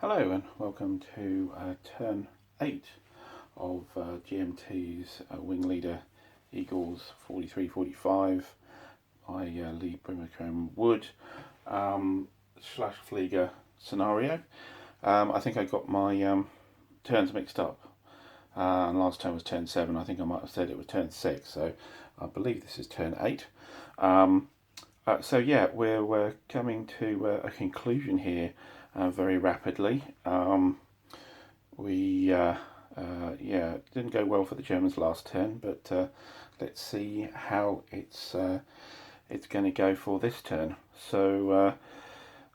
Hello and welcome to turn 8 of GMT's Wing Leader Eagles 4345 by Lee Brimacombe Wood Schlachtflieger scenario. I think I got my turns mixed up, and last turn was turn 7. I think I might have said it was turn 6, so I believe this is turn 8. So yeah, we're coming to a conclusion here very rapidly. It didn't go well for the Germans last turn, but let's see how it's going to go for this turn. So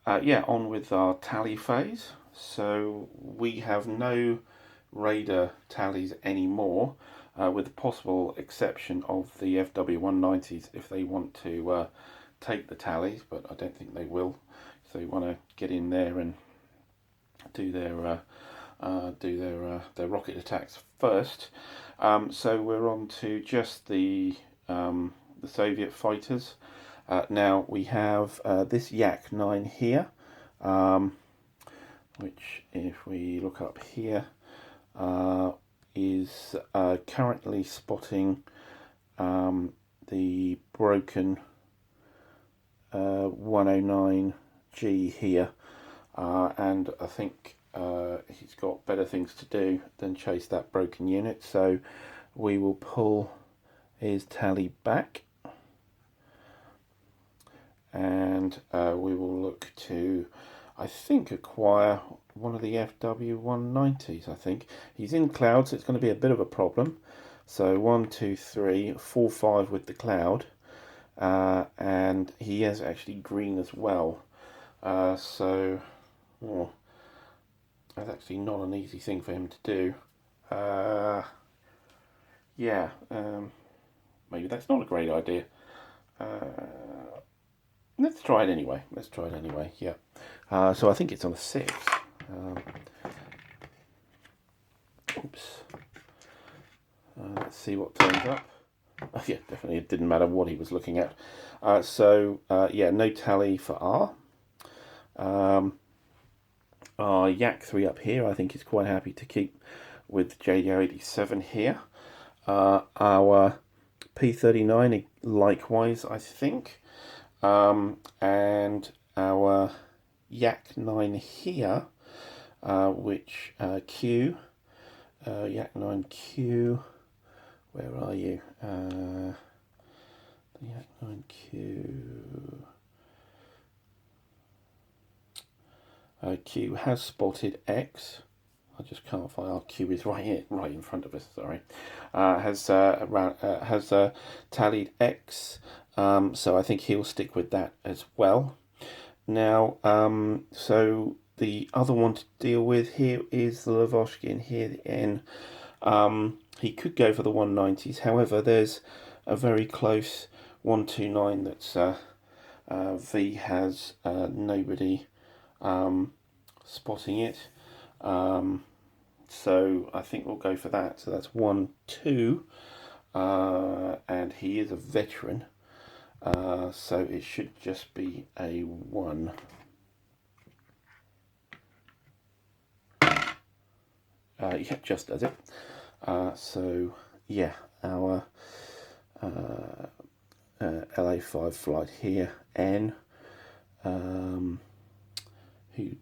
on with our tally phase. So we have no radar tallies anymore, with the possible exception of the FW190s if they want to take the tallies, but I don't think they will. So they want to get in there and do their rocket attacks first. So we're on to just the Soviet fighters. Now we have this Yak 9 here, which, if we look up here, is currently spotting the broken 109G here, and I think he's got better things to do than chase that broken unit, so we will pull his tally back, and we will look to, I think, acquire one of the FW190s. I think he's in cloud, so it's going to be a bit of a problem. So 1, 2, 3, 4, 5 with the cloud. And he is actually green as well, so that's actually not an easy thing for him to do. Maybe that's not a great idea. Let's try it anyway. Yeah. So I think it's on a 6. Oops. Let's see what turns up. Oh, yeah, definitely. It didn't matter what he was looking at. No tally for R. Our Yak 3 up here, I think, is quite happy to keep with JDO87 here. Our P39, likewise, I think. And our Yak 9 here, which Q, Yak 9Q, where are you? The Yak 9Q. Q has spotted X. I just can't find. Our Q is right in front of us. Sorry. Has tallied X. So I think he'll stick with that as well. Now, so the other one to deal with here is the Lavochkin here, the N. He could go for the 190s. However, there's a very close 129 that's V has nobody spotting it. So I think we'll go for that. So that's 1, 2. And he is a veteran. So it should just be a 1. Just does it. So yeah, our LA5 flight here, N, who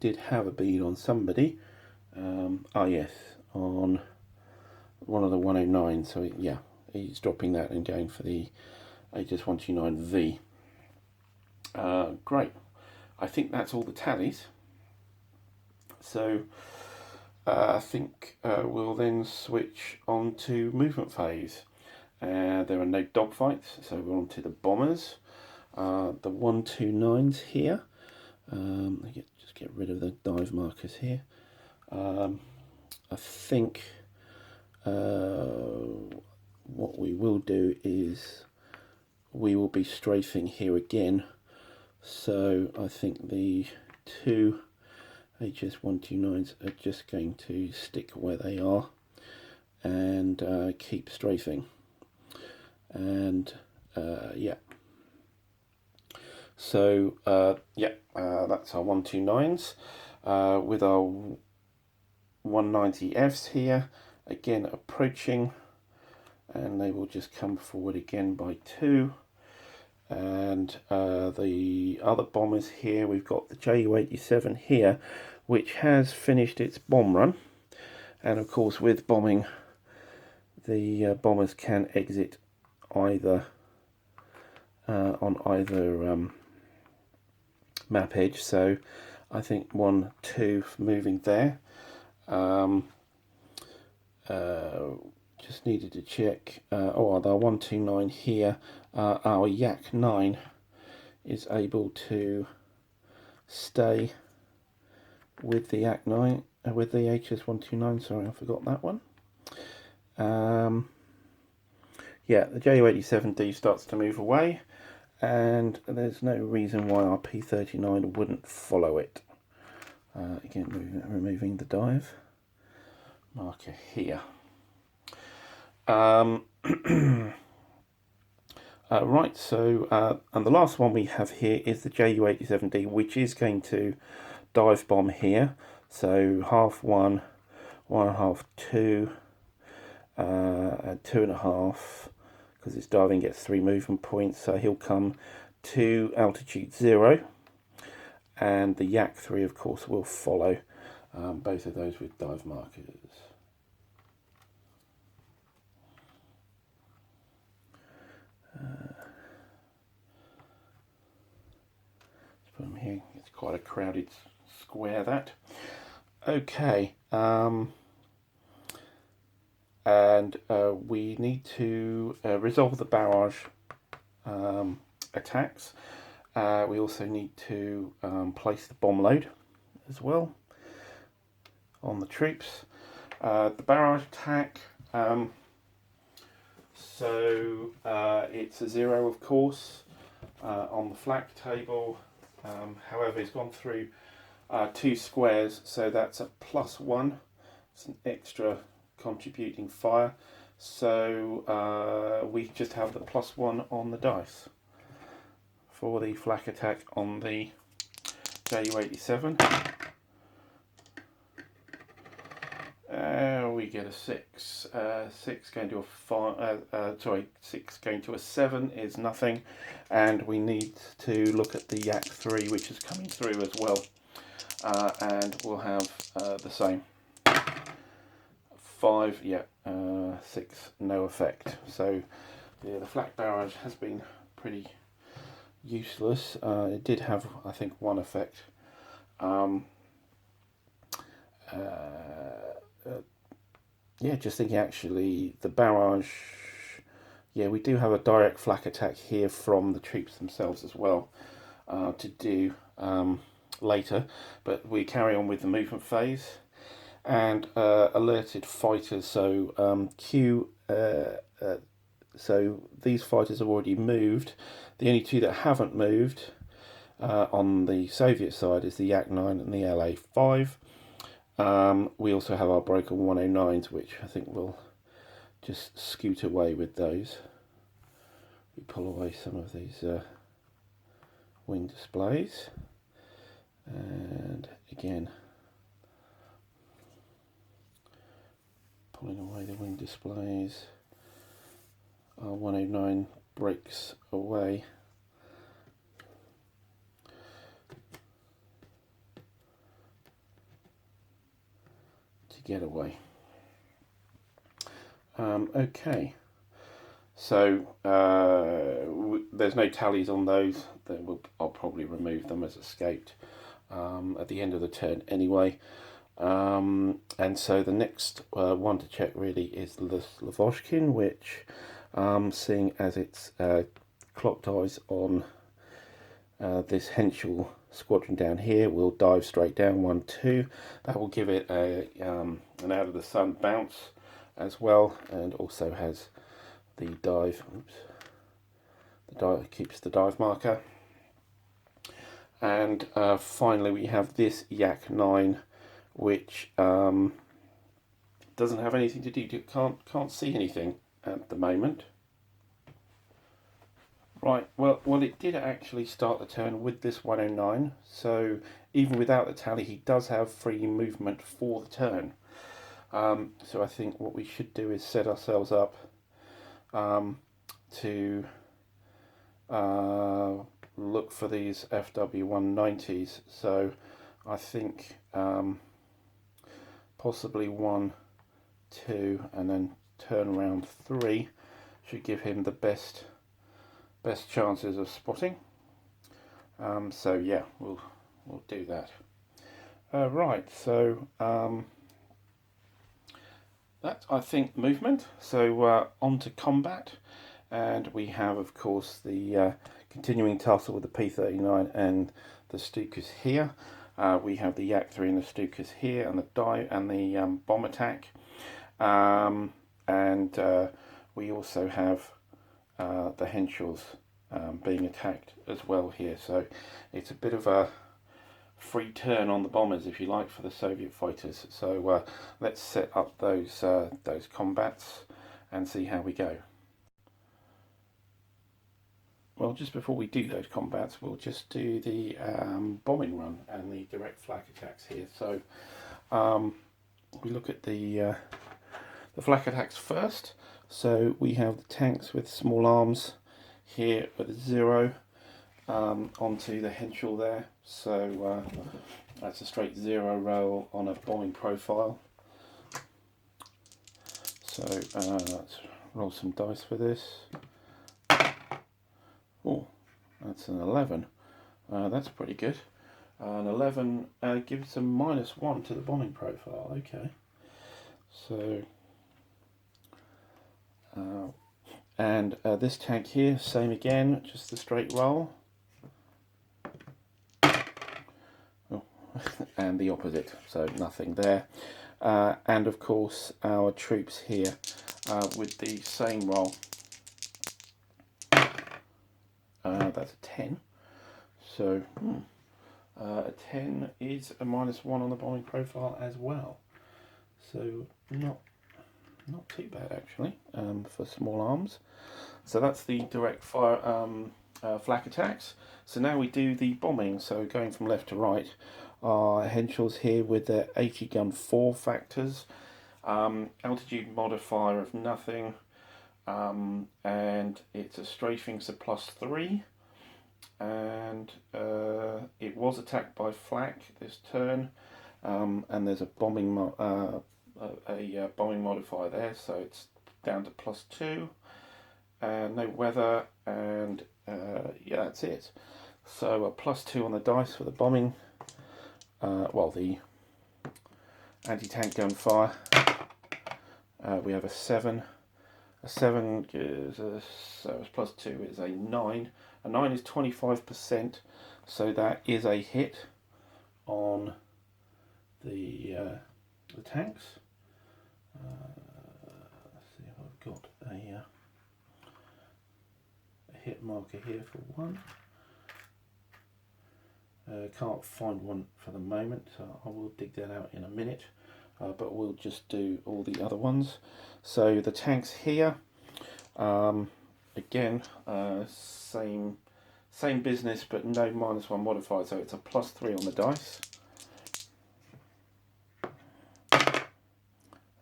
did have a bead on somebody. Yes, on one of the 109. So yeah, he's dropping that and going for the HS129V. Great. I think that's all the tallies. So I think we'll then switch on to movement phase. There are no dogfights, so we're on to the bombers. The 129s here. Just get rid of the dive markers here. I think what we will do is we will be strafing here again. So I think the 2 HS129s are just going to stick where they are and keep strafing. And so that's our 129s. with our 190Fs here, again approaching, and they will just come forward again by 2. And the other bombers here, we've got the Ju-87 here, which has finished its bomb run. And of course, with bombing, the bombers can exit either on either map edge. So I think 1, 2 moving there. Just needed to check. Oh, the 129 here. Our Yak 9 is able to stay with the Yak 9, with the HS 129. Sorry, I forgot that one. Yeah, the Ju-87D starts to move away, and there's no reason why our P-39 wouldn't follow it. Again, removing the dive marker here. Right, so and the last one we have here is the Ju-87D, which is going to dive bomb here. So half 1, 1.5, 2, 2.5, because it's diving, gets 3 movement points. So he'll come to altitude 0, and the Yak 3, of course, will follow. Both of those with dive markers. Let's put them here. It's quite a crowded square, that. Okay. And we need to resolve the barrage attacks. We also need to place the bomb load as well on the troops. The barrage attack, so it's a 0, of course, on the flak table. However, it's gone through 2 squares, so that's a +1. It's an extra contributing fire, so we just have the +1 on the dice for the flak attack on the Ju-87. We get a 6. 6 going to a 5. 6 going to a 7 is nothing, and we need to look at the Yak 3, which is coming through as well, and we'll have the same. 5, yeah, 6, no effect. So yeah, the flak barrage has been pretty useless. It did have, I think, 1 effect. Yeah, just thinking actually, the barrage, yeah, we do have a direct flak attack here from the troops themselves as well to do later, but we carry on with the movement phase. And alerted fighters, so so these fighters have already moved. The only 2 that haven't moved on the Soviet side is the Yak 9 and the LA-5. We also have our broken 109s, which I think will just scoot away with those. We pull away some of these wing displays, and again, pulling away the wing displays. Our 109 breaks away. To get away. Okay. So there's no tallies on those. I'll probably remove them as escaped at the end of the turn anyway. And so the next one to check really is the Lavochkin, which, seeing as it's clocked eyes on this Henschel squadron down here, will dive straight down 1, 2. That will give it an out of the sun bounce as well, and also has the dive. Oops, the dive keeps the dive marker. And finally, we have this Yak 9, which doesn't have anything to do. Can't see anything at the moment. Right, well, it did actually start the turn with this 109, so even without the tally, he does have free movement for the turn. So I think what we should do is set ourselves up to look for these FW190s. So I think possibly 1, 2, and then turn around 3 should give him the best chances of spotting. So yeah, we'll do that. Right, so that's, I think, movement. So on to combat, and we have, of course, the continuing tussle with the P39 and the Stukas here. We have the Yak 3 and the Stukas here, and the bomb attack, and we also have the Henschels being attacked as well here. So it's a bit of a free turn on the bombers, if you like, for the Soviet fighters. So let's set up those combats and see how we go. Well, just before we do those combats, we'll just do the bombing run and the direct flak attacks here. So we look at the flak attacks first. So we have the tanks with small arms here with a 0 onto the Henschel there. So that's a straight 0 roll on a bombing profile. So let's roll some dice for this. Oh, that's an 11. That's pretty good. An 11 gives a -1 to the bombing profile. Okay. So and this tank here, same again, just the straight roll. Oh, and the opposite, so nothing there. And of course our troops here with the same roll. That's a 10. So a 10 is a -1 on the bombing profile as well. So not too bad actually for small arms. So that's the direct fire flak attacks. So now we do the bombing. So going from left to right, our Henschels here with their 80 gun 4 factors, altitude modifier of nothing, and it's a strafing, so +3, and it was attacked by flak this turn, and there's a bombing bombing modifier there, so it's down to +2. No weather, and yeah, that's it. So a +2 on the dice for the bombing. Well, the anti-tank gunfire. We have a 7. A 7 is so it's +2 is a 9. A 9 is 25%, so that is a hit on the tanks. Let's see if I've got a hit marker here for 1. Can't find one for the moment, so I will dig that out in a minute, but we'll just do all the other ones. So the tanks here, again, same business, but no -1 modifier, so it's a +3 on the dice.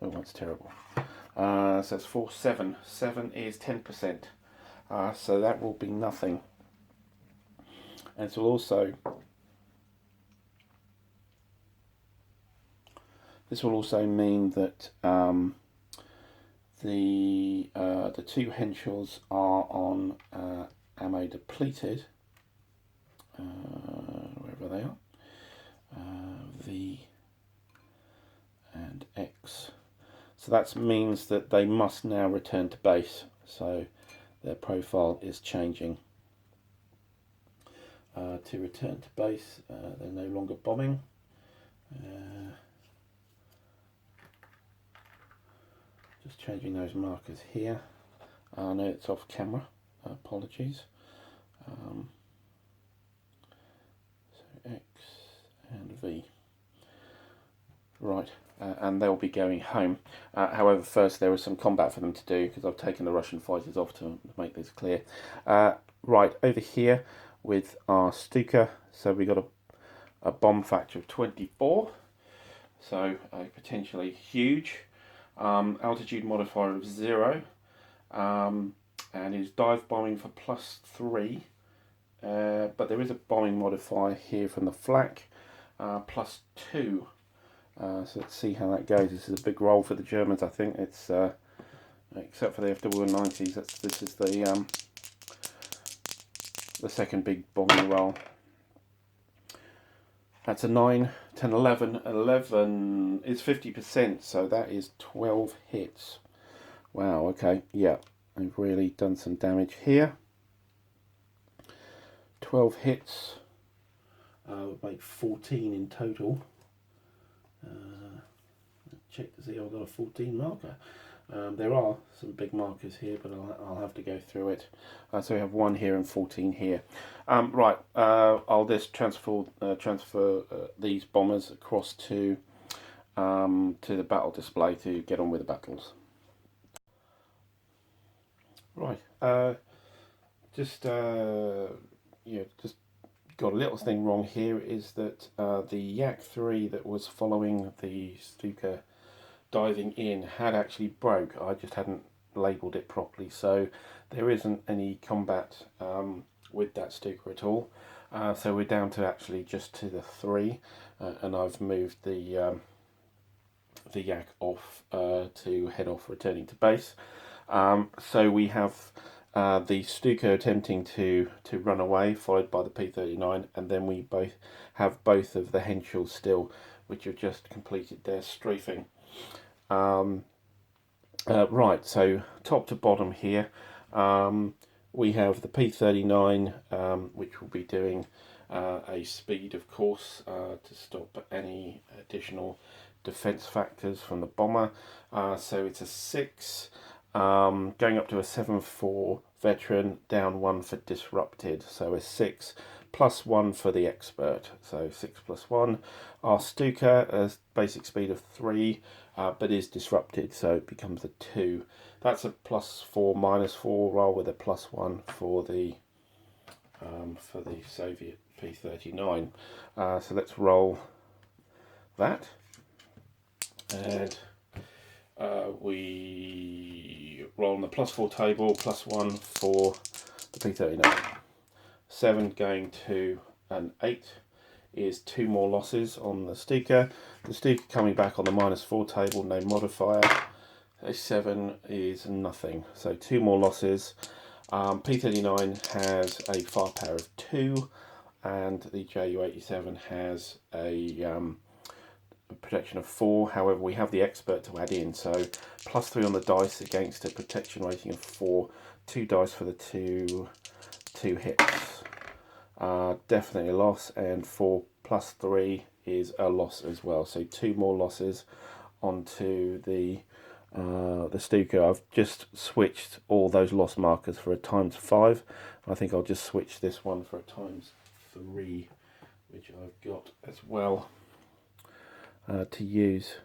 Oh, that's terrible. So it's 4, 7. 7 is 10%. So that will be nothing. And it will also, this will also mean that the 2 Henschels are on ammo depleted, wherever they are, V and X. So that means that they must now return to base. So their profile is changing. To return to base, they're no longer bombing. Just changing those markers here. I know it's off camera, apologies. So X and V. Right, and they'll be going home. However, first there is some combat for them to do, because I've taken the Russian fighters off to make this clear. Right, over here with our Stuka, so we got a bomb factor of 24, so potentially huge. Altitude modifier of 0, and is dive bombing for +3, but there is a bombing modifier here from the flak, +2. So let's see how that goes. This is a big roll for the Germans, I think. It's except for the FW90s. This is the second big bombing roll. That's a 9, 10, 11. 11 is 50%, so that is 12 hits. Wow, okay, yeah, they've really done some damage here. 12 hits would make 14 in total. Check to see I've got a 14 marker. There are some big markers here, but I'll have to go through it. So we have 1 here and 14 here. Right, I'll just transfer these bombers across to the battle display to get on with the battles. Right, just got a little thing wrong here. Is that the Yak 3 that was following the Stuka diving in had actually broke. I just hadn't labelled it properly, so there isn't any combat with that Stuka at all. So we're down to actually just to the 3, and I've moved the Yak off to head off, returning to base. So we have the Stuka attempting to run away, followed by the P-39, and then we have both of the Henschels still, which have just completed their strafing. Right, so top to bottom here, we have the P-39, which will be doing a speed, of course, to stop any additional defense factors from the bomber. So it's a 6, going up to a 7-4 veteran, down 1 for disrupted. So a 6 +1 for the expert. So 6 +1. Our Stuka has basic speed of 3, but is disrupted, so it becomes a 2. That's a +4 -4 roll with a +1 for the Soviet P-39. So let's roll that, and we roll on the +4 table, +1 for the P-39. 7 going to an 8 is 2 more losses on the Stuka. The Stuka coming back on the -4 table, no modifier. A 7 is nothing, so 2 more losses. P-39 has a firepower of 2, and the Ju-87 has a protection of 4. However, we have the expert to add in, so +3 on the dice against a protection rating of 4. 2 dice for the two hits. Definitely a loss, and 4 +3 is a loss as well. So 2 more losses onto the Stuka. I've just switched all those loss markers for a ×5. I think I'll just switch this one for a ×3, which I've got as well to use.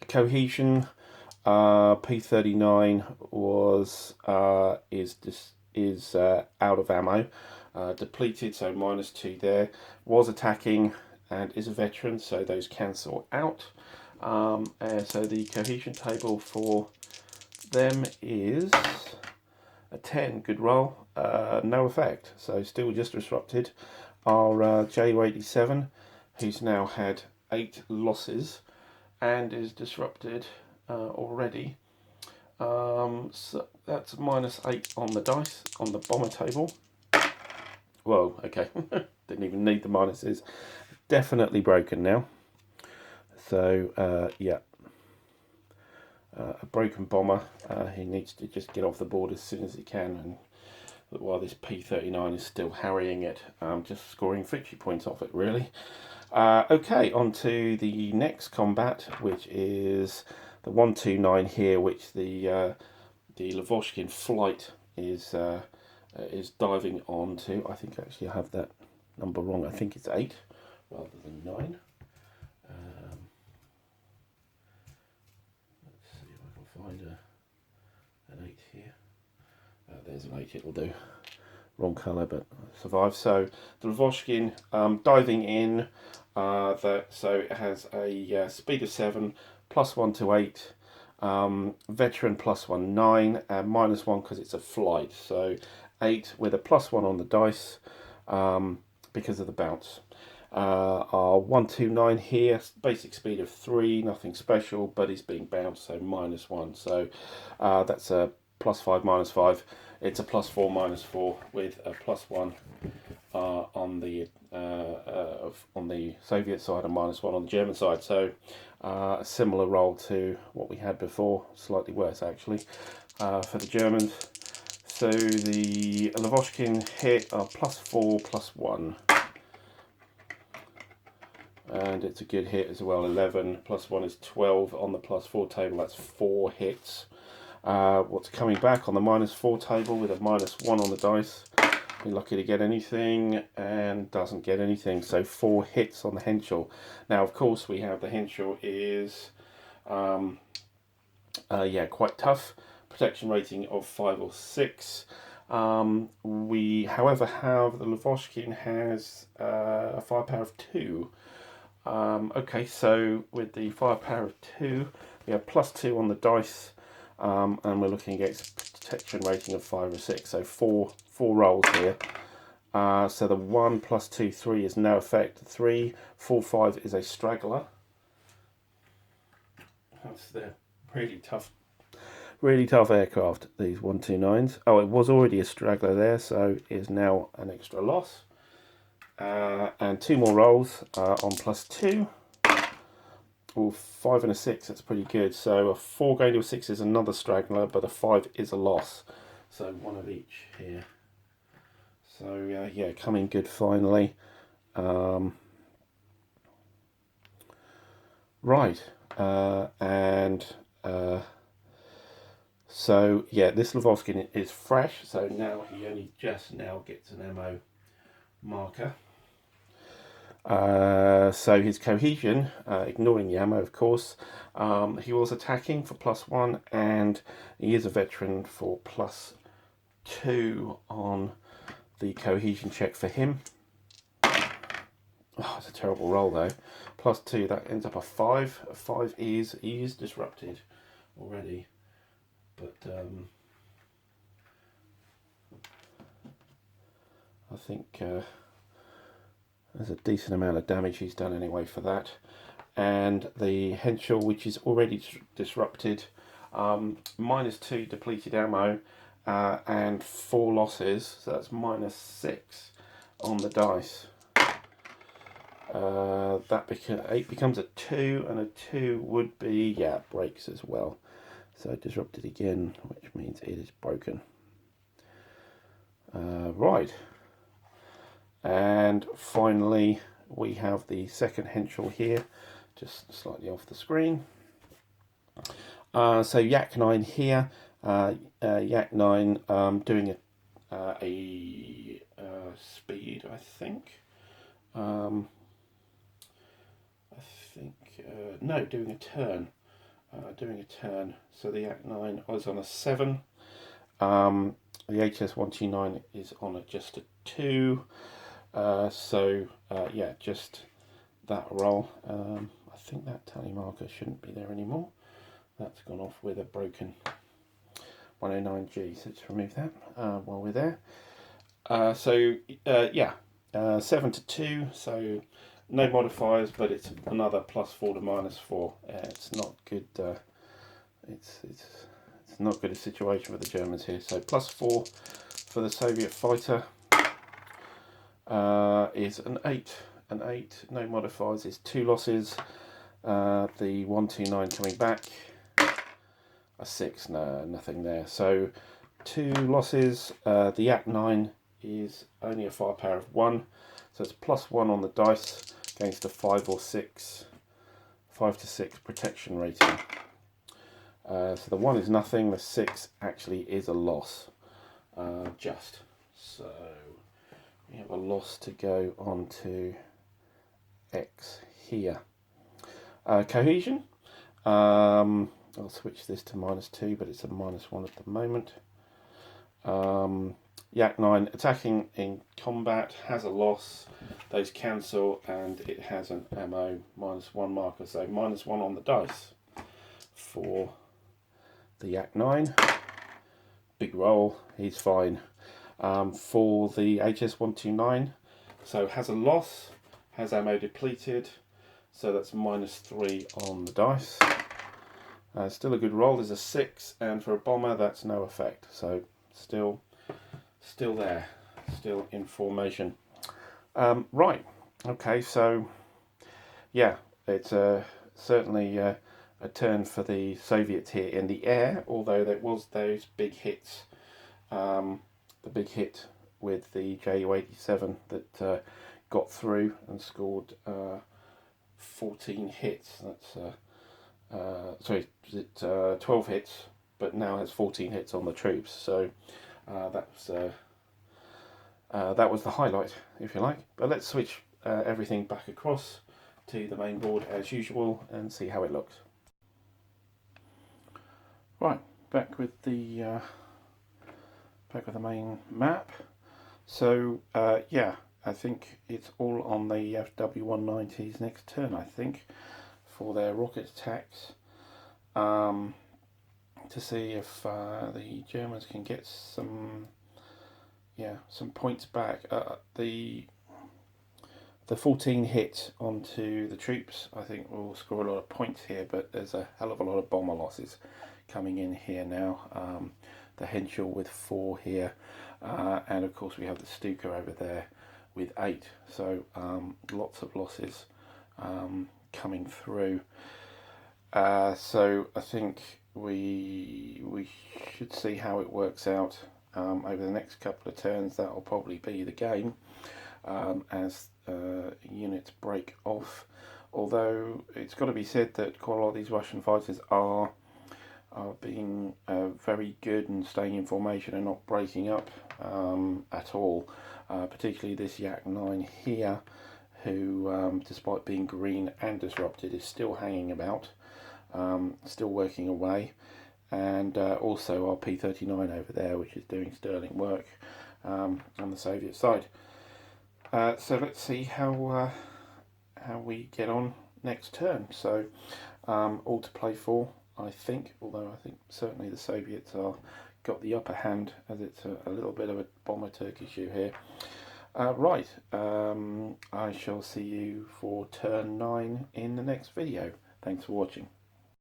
Cohesion, P-39 is out of ammo, depleted, so -2 there. Was attacking and is a veteran, so those cancel out. So the cohesion table for them is a 10. Good roll. No effect, so still just disrupted. Our Ju-87, who's now had 8 losses and is disrupted already. So that's -8 on the dice on the bomber table. Whoa, okay. Didn't even need the minuses. Definitely broken now. So yeah, a broken bomber. He needs to just get off the board as soon as he can, and while this P-39 is still harrying it, just scoring victory points off it, really. Okay, on to the next combat, which is the 129 here, which the Lavochkin flight is diving onto. I think actually I have that number wrong. I think it's 8 rather than 9. Let's see if I can find an 8 here. there's an 8, it'll do. Wrong colour, but survive. So the Lavochkin diving in, so it has a speed of 7, +1 to 8, veteran +1, 9, and -1 because it's a flight. So 8 with a +1 on the dice because of the bounce. Our 129 here, basic speed of 3, nothing special, but he's being bounced, so -1. So that's a +5, -5. It's a +4, -4 with a +1 on the Soviet side and -1 on the German side. So a similar roll to what we had before, slightly worse actually for the Germans. So the Lavochkin hit are +4, +1. And it's a good hit as well. 11 +1 is 12 on the +4 table. That's 4 hits. What's coming back on the -4 table with a -1 on the dice? Be lucky to get anything, and doesn't get anything. So 4 hits on the Henschel. Now, of course, we have the Henschel is quite tough. Protection rating of 5 or 6. We, however, have the Lavochkin has a firepower of 2. Okay, so with the firepower of 2, we have +2 on the dice, and we're looking at protection rating of 5 or 6, so four rolls here. So the 1 +2, 3 is no effect. 3, 4, 5 is a straggler. That's the really tough aircraft, these 129s. Oh, it was already a straggler there, so is now an extra loss. And 2 more rolls on +2. Oh, 5 and a 6, that's pretty good. So a 4 going to a 6 is another straggler, but a 5 is a loss. So 1 of each here. So yeah, coming good finally. Right, so yeah, this Lavochkin is fresh, so now he only just now gets an ammo marker. So his cohesion, ignoring the ammo of course, he was attacking for +1, and he is a veteran for +2 on the cohesion check for him. Oh, it's a terrible roll though. +2, that ends up a 5. A 5 he is disrupted already, but I think there's a decent amount of damage he's done anyway for that. And the Henschel, which is already disrupted, -2 depleted ammo, and 4 losses, so that's -6 on the dice. 8 becomes a 2, and a 2 would be, yeah, breaks as well. So disrupted again, which means it is broken. Right. And finally, we have the second Henschel here, just slightly off the screen. So Yak 9 here, Yak 9 doing a speed, I think. No, doing a turn. So the Yak 9 was on a 7. The HS-129 is on just a 2. Yeah, just that roll. I think that tally marker shouldn't be there anymore. That's gone off with a broken 109G, so let's remove that while we're there. 7 to 2, so no modifiers, but it's another +4 to -4. It's not good. It's not good a situation for the Germans here. So +4 for the Soviet fighter is an 8. An 8, no modifiers, is 2 losses. The 129 coming back, a 6, no, nothing there. So 2 losses. The Yak 9 is only a firepower of 1, so it's +1 on the dice against a 5 or 6, 5 to 6 protection rating. So the 1 is nothing, the 6 actually is a loss. So we have a loss to go on to X here. Cohesion. I'll switch this to -2, but it's a -1 at the moment. Yak 9 attacking in combat has a loss, those cancel, and it has an ammo -1 marker, so -1 on the dice for the Yak 9. Big roll, he's fine. For the HS-129, so has a loss, has ammo depleted, so that's -3 on the dice. Still a good roll, there's a 6, and for a bomber that's no effect, so still there, still in formation. Right, okay, so yeah, it's certainly a turn for the Soviets here in the air, although there was those big hits, the big hit with the Ju-87 that got through and scored 14 hits. That's sorry, 12 hits, but now has 14 hits on the troops. So that was the highlight, if you like. But let's switch everything back across to the main board as usual and see how it looks. Right, back with the main map. So yeah, I think it's all on the FW-190's next turn, I think, for their rocket attacks, to see if the Germans can get some points back. The 14 hit onto the troops, I think, will score a lot of points here, but there's a hell of a lot of bomber losses coming in here now. The Henschel with 4 here, and of course we have the Stuka over there with 8, so lots of losses coming through. So I think we should see how it works out over the next couple of turns. That will probably be the game as units break off. Although it's got to be said that quite a lot of these Russian fighters are being very good and staying in formation and not breaking up at all. Particularly this Yak 9 here, who, despite being green and disrupted, is still hanging about, still working away. And also our P-39 over there, which is doing sterling work on the Soviet side. So let's see how we get on next turn. So all to play for, I think, although I think certainly the Soviets are got the upper hand, as it's a little bit of a bomber Turk issue here. Right, I shall see you for turn 9 in the next video. Thanks for watching.